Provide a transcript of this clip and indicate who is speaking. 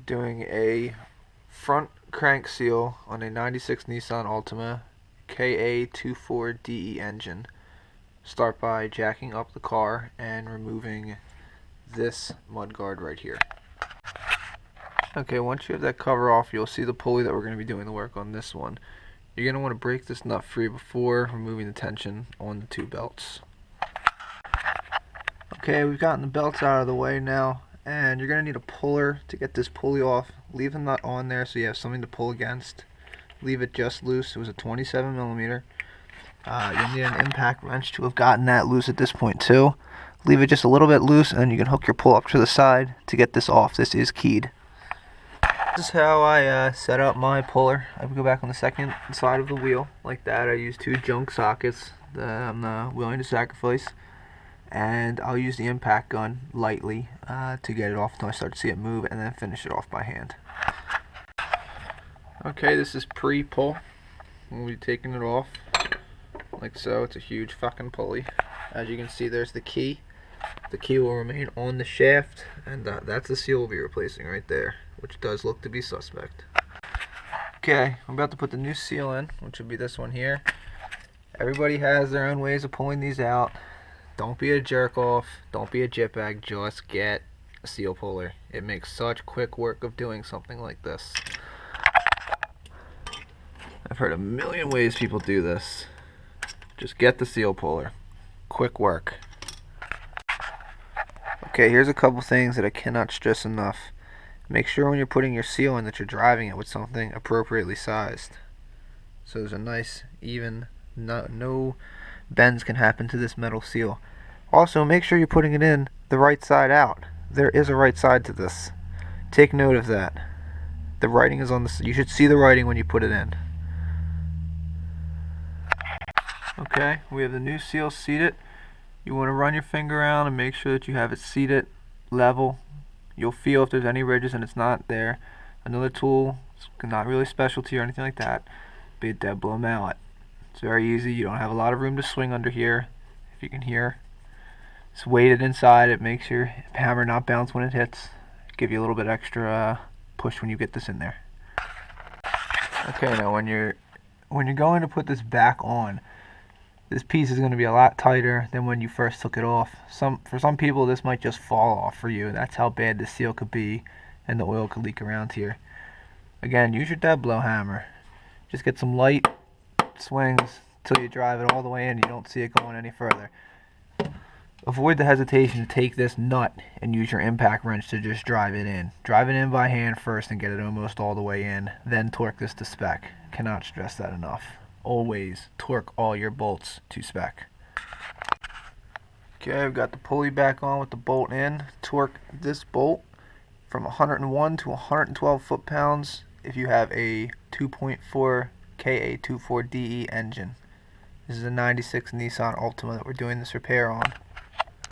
Speaker 1: Doing a front crank seal on a 96 Nissan Altima KA24DE engine. Start by jacking up the car and removing this mudguard right here. Okay, once you have that cover off, you'll see the pulley that we're going to be doing the work on this one. You're going to want to break this nut free before removing the tension on the two belts. Okay, we've gotten the belts out of the way now, and you're going to need a puller to get this pulley off. Leave the nut on there so you have something to pull against. Leave it just loose. It was a 27 millimeter. You'll need an impact wrench to have gotten that loose at this point too. Leave it just a little bit loose, and then you can hook your pull up to the side to get this off. This is keyed. This is how I set up my puller. I go back on the second side of the wheel like that. I use two junk sockets that I'm willing to sacrifice, and I'll use the impact gun lightly to get it off until I start to see it move, and then finish it off by hand. Okay, this is pre-pull. We'll be taking it off like so. It's a huge fucking pulley. As you can see, there's the key. The key will remain on the shaft, and that's the seal we'll be replacing right there, which does look to be suspect. Okay, I'm about to put the new seal in, which would be this one here. Everybody has their own ways of pulling these out. Don't be a jerk off, don't be a jitbag, just get a seal puller. It makes such quick work of doing something like this. I've heard a million ways people do this. Just get the seal puller. Quick work. Okay, here's a couple things that I cannot stress enough. Make sure when you're putting your seal in that you're driving it with something appropriately sized. So there's a nice, even, no bends can happen to this metal seal. Also, make sure you're putting it in the right side out. There is a right side to this. Take note of that. The writing is on the. You should see the writing when you put it in. Okay, we have the new seal seated. You want to run your finger around and make sure that you have it seated level. You'll feel if there's any ridges and it's not there. Another tool, it's not really specialty or anything like that, be a dead blow mallet. It's very easy. You don't have a lot of room to swing under here. If you can hear, it's weighted inside. It makes your hammer not bounce when it hits. Give you a little bit extra push when you get this in there. Okay, now when you're going to put this back on, this piece is going to be a lot tighter than when you first took it off. For some people, this might just fall off for you. That's how bad the seal could be, and the oil could leak around here. Again, use your dead blow hammer. Just get some light swings until you drive it all the way in. You don't see it going any further. Avoid the hesitation to take this nut and use your impact wrench to just drive it in. Drive it in by hand first and get it almost all the way in. Then torque this to spec. Cannot stress that enough. Always torque all your bolts to spec. Okay, I've got the pulley back on with the bolt in. Torque this bolt from 101 to 112 foot-pounds if you have a 2.4 KA24DE engine. This is a 96 Nissan Altima that we're doing this repair on.